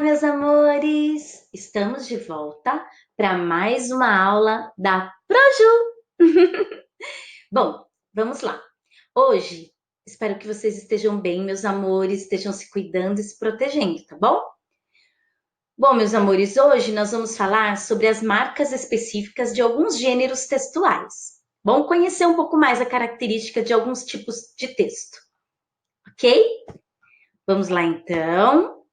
Meus amores, estamos de volta para mais uma aula da Proju. Bom, vamos lá. Hoje, espero que vocês estejam bem, meus amores, estejam se cuidando e se protegendo, tá bom? Bom, meus amores, hoje nós vamos falar sobre as marcas específicas de alguns gêneros textuais. Vamos conhecer um pouco mais a característica de alguns tipos de texto, ok? Vamos lá então.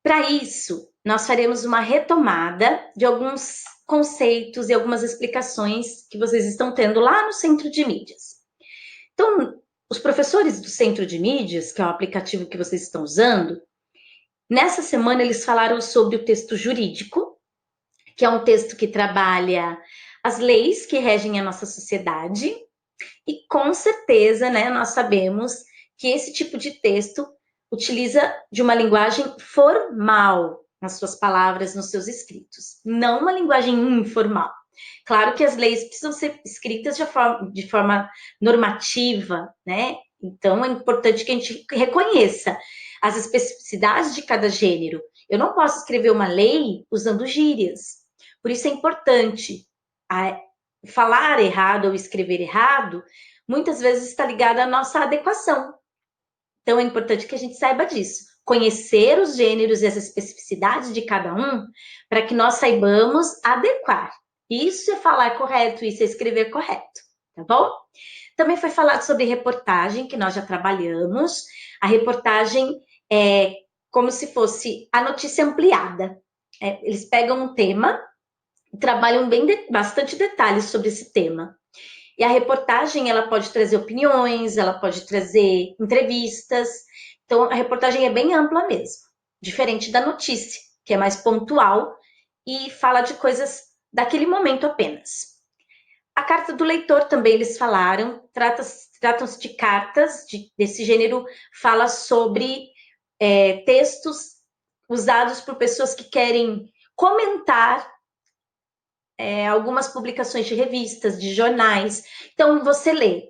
Para isso, nós faremos uma retomada de alguns conceitos e algumas explicações que vocês estão tendo lá no Centro de Mídias. Então, os professores do Centro de Mídias, que é o aplicativo que vocês estão usando, nessa semana eles falaram sobre o texto jurídico, que é um texto que trabalha as leis que regem a nossa sociedade, e com certeza, né, nós sabemos que esse tipo de texto utiliza de uma linguagem formal nas suas palavras, nos seus escritos, não uma linguagem informal. Claro que as leis precisam ser escritas de forma normativa, né? Então é importante que a gente reconheça as especificidades de cada gênero. Eu não posso escrever uma lei usando gírias. Por isso é importante falar errado ou escrever errado, muitas vezes está ligada à nossa adequação. Então é importante que a gente saiba disso. Conhecer os gêneros e as especificidades de cada um, para que nós saibamos adequar. Isso é falar correto, isso é escrever correto, tá bom? Também foi falado sobre reportagem, que nós já trabalhamos. A reportagem é como se fosse a notícia ampliada. Eles pegam um tema e trabalham bastante detalhes sobre esse tema. E a reportagem, ela pode trazer opiniões, ela pode trazer entrevistas. Então, a reportagem é bem ampla mesmo, diferente da notícia, que é mais pontual e fala de coisas daquele momento apenas. A carta do leitor também eles falaram, tratam-se de cartas desse gênero, fala sobre textos usados por pessoas que querem comentar algumas publicações de revistas, de jornais. Então, você lê.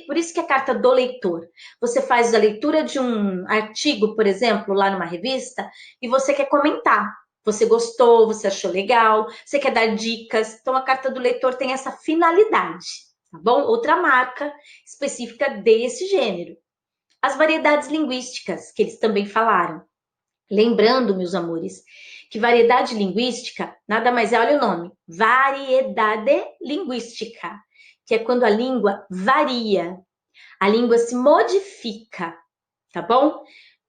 Por isso que é a carta do leitor. Você faz a leitura de um artigo, por exemplo, lá numa revista, e você quer comentar. Você gostou, você achou legal, você quer dar dicas. Então, a carta do leitor tem essa finalidade, tá bom? Outra marca específica desse gênero. As variedades linguísticas, que eles também falaram. Lembrando, meus amores, que variedade linguística nada mais é, olha o nome, variedade linguística, que é quando a língua varia, a língua se modifica, tá bom?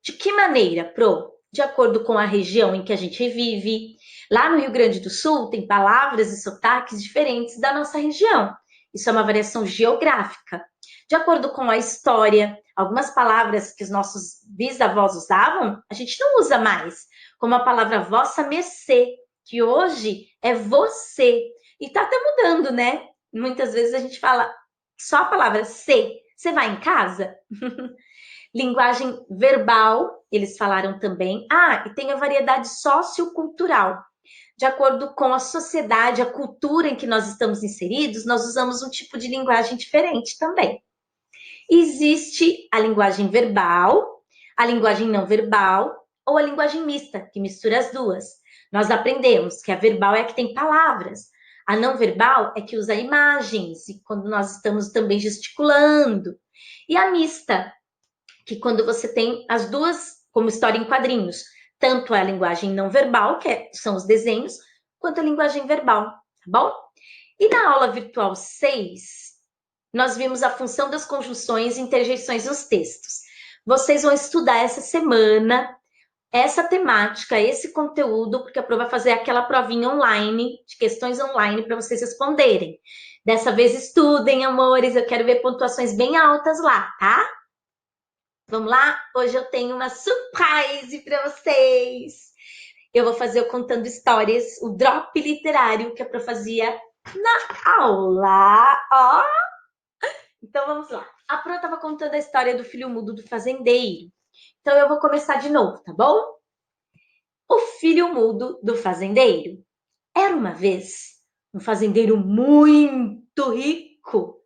De que maneira, Pro? De acordo com a região em que a gente vive. Lá no Rio Grande do Sul tem palavras e sotaques diferentes da nossa região. Isso é uma variação geográfica. De acordo com a história, algumas palavras que os nossos bisavós usavam, a gente não usa mais, como a palavra vossa mercê, que hoje é você. E tá até mudando, né? Muitas vezes a gente fala só a palavra se. Você vai em casa? Linguagem verbal, eles falaram também. Ah, e tem a variedade sociocultural. De acordo com a sociedade, a cultura em que nós estamos inseridos, nós usamos um tipo de linguagem diferente também. Existe a linguagem verbal, a linguagem não verbal ou a linguagem mista, que mistura as duas. Nós aprendemos que a verbal é a que tem palavras, a não verbal é que usa imagens, e quando nós estamos também gesticulando. E a mista, que quando você tem as duas, como história em quadrinhos, tanto a linguagem não verbal, são os desenhos, quanto a linguagem verbal, tá bom? E na aula virtual 6, nós vimos a função das conjunções e interjeições nos textos. Vocês vão estudar essa semana essa temática, esse conteúdo, porque a prova vai fazer aquela provinha online, de questões online, para vocês responderem. Dessa vez estudem, amores, eu quero ver pontuações bem altas lá, tá? Vamos lá? Hoje eu tenho uma surprise para vocês. Eu vou fazer o Contando Histórias, o drop literário que a Pro fazia na aula. Ó! Então vamos lá. A Pro estava contando a história do filho mudo do fazendeiro. Então eu vou começar de novo, tá bom? O filho mudo do fazendeiro. Era uma vez um fazendeiro muito rico.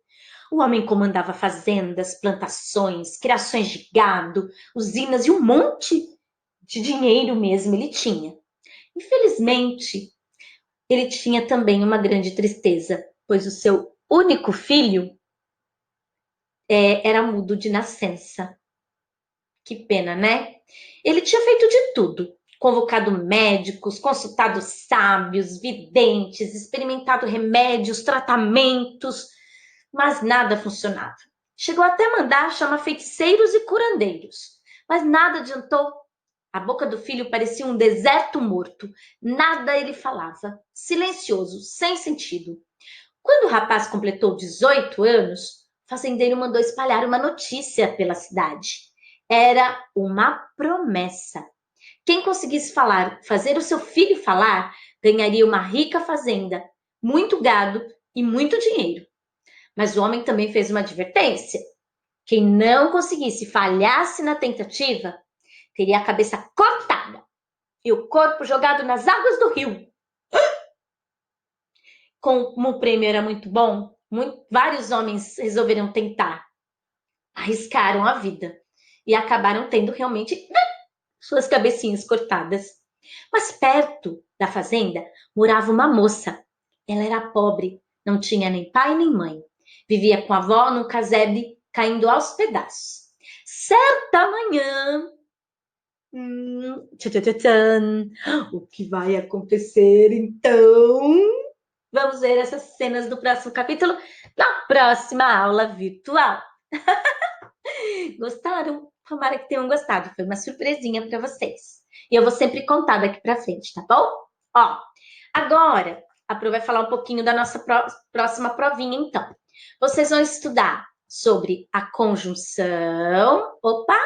O homem comandava fazendas, plantações, criações de gado, usinas e um monte de dinheiro mesmo ele tinha. Infelizmente, ele tinha também uma grande tristeza, pois o seu único filho era mudo de nascença. Que pena, né? Ele tinha feito de tudo. Convocado médicos, consultado sábios, videntes, experimentado remédios, tratamentos, mas nada funcionava. Chegou até a mandar chamar feiticeiros e curandeiros, mas nada adiantou. A boca do filho parecia um deserto morto. Nada ele falava, silencioso, sem sentido. Quando o rapaz completou 18 anos, o fazendeiro mandou espalhar uma notícia pela cidade. Era uma promessa. Quem conseguisse falar, fazer o seu filho falar, ganharia uma rica fazenda, muito gado e muito dinheiro. Mas o homem também fez uma advertência. Quem não conseguisse, falhasse na tentativa, teria a cabeça cortada e o corpo jogado nas águas do rio. Como o prêmio era muito bom, vários homens resolveram tentar, arriscaram a vida e acabaram tendo realmente suas cabecinhas cortadas. Mas perto da fazenda morava uma moça. Ela era pobre, não tinha nem pai nem mãe. Vivia com a avó num casebre caindo aos pedaços. Certa manhã, o que vai acontecer então? Vamos ver essas cenas do próximo capítulo na próxima aula virtual. Gostaram? Tomara que tenham gostado. Foi uma surpresinha para vocês. E eu vou sempre contar daqui para frente, tá bom? Ó, agora a Pro vai falar um pouquinho da nossa próxima provinha, então. Vocês vão estudar sobre a conjunção. Opa!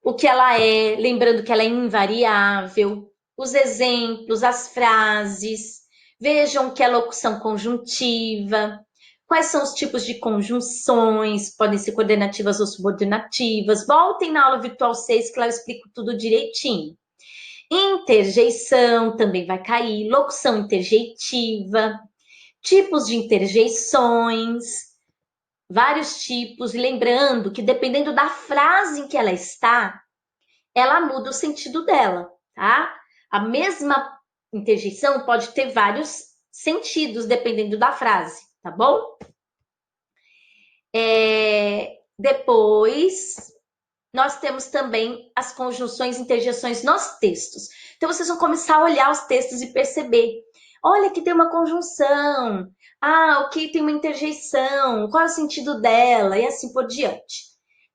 O que ela é, lembrando que ela é invariável, os exemplos, as frases, vejam o que é locução conjuntiva, quais são os tipos de conjunções, podem ser coordenativas ou subordinativas. Voltem na aula virtual 6 que lá eu explico tudo direitinho. Interjeição também vai cair, locução interjeitiva, tipos de interjeições, vários tipos, lembrando que dependendo da frase em que ela muda o sentido dela, tá? A mesma interjeição pode ter vários sentidos dependendo da frase, tá bom? Depois, nós temos também as conjunções e interjeições nos textos. Então, vocês vão começar a olhar os textos e perceber. Olha, aqui tem uma conjunção. Ah, aqui tem uma interjeição. Qual é o sentido dela? E assim por diante.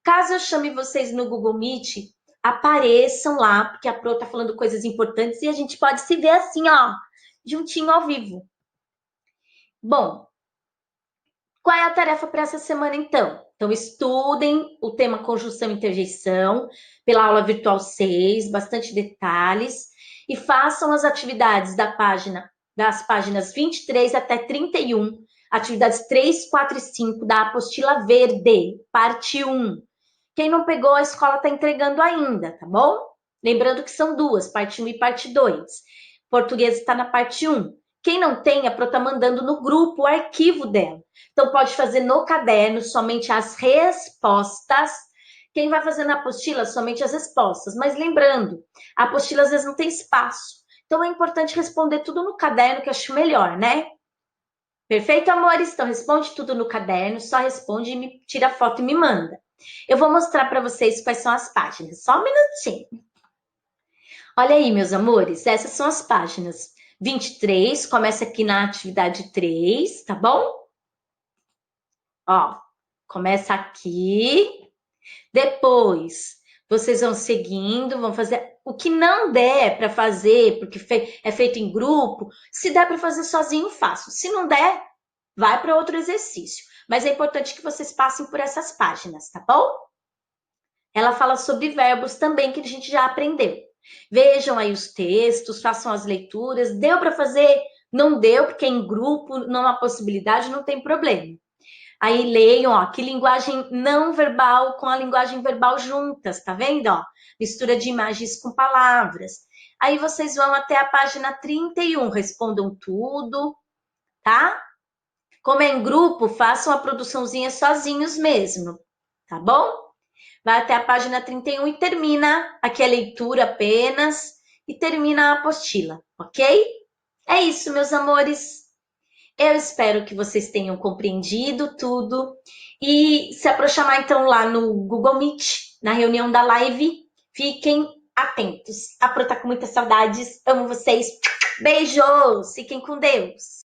Caso eu chame vocês no Google Meet, apareçam lá, porque a Pro tá falando coisas importantes e a gente pode se ver assim, ó, juntinho ao vivo. Bom, qual é a tarefa para essa semana, então? Então, estudem o tema conjunção e interjeição pela aula virtual 6, bastante detalhes, e façam as atividades das páginas 23 até 31, atividades 3, 4 e 5 da apostila verde, parte 1. Quem não pegou, a escola está entregando ainda, tá bom? Lembrando que são duas, parte 1 e parte 2. Português está na parte 1. Quem não tem, a Pro está mandando no grupo o arquivo dela. Então, pode fazer no caderno somente as respostas. Quem vai fazer na apostila, somente as respostas. Mas lembrando, a apostila às vezes não tem espaço. Então, é importante responder tudo no caderno, que eu acho melhor, né? Perfeito, amores? Então, responde tudo no caderno, só responde e me tira a foto e me manda. Eu vou mostrar para vocês quais são as páginas. Só um minutinho. Olha aí, meus amores, essas são as páginas. 23, começa aqui na atividade 3, tá bom? Ó, começa aqui. Depois, vocês vão seguindo, vão fazer o que não der para fazer, porque é feito em grupo. Se der para fazer sozinho, faço. Se não der, vai para outro exercício. Mas é importante que vocês passem por essas páginas, tá bom? Ela fala sobre verbos também, que a gente já aprendeu. Vejam aí os textos, façam as leituras. Deu para fazer? Não deu, porque é em grupo, não há possibilidade, não tem problema. Aí leiam, ó, que linguagem não verbal com a linguagem verbal juntas, tá vendo? Ó, mistura de imagens com palavras. Aí vocês vão até a página 31, respondam tudo, tá? Como é em grupo, façam a produçãozinha sozinhos mesmo, tá bom? vai até a página 31 e termina aqui a leitura apenas e termina a apostila, ok? É isso, meus amores. Eu espero que vocês tenham compreendido tudo e se aproximar então lá no Google Meet, na reunião da live, fiquem atentos. A Pro tá com muitas saudades, amo vocês. Beijos, fiquem com Deus.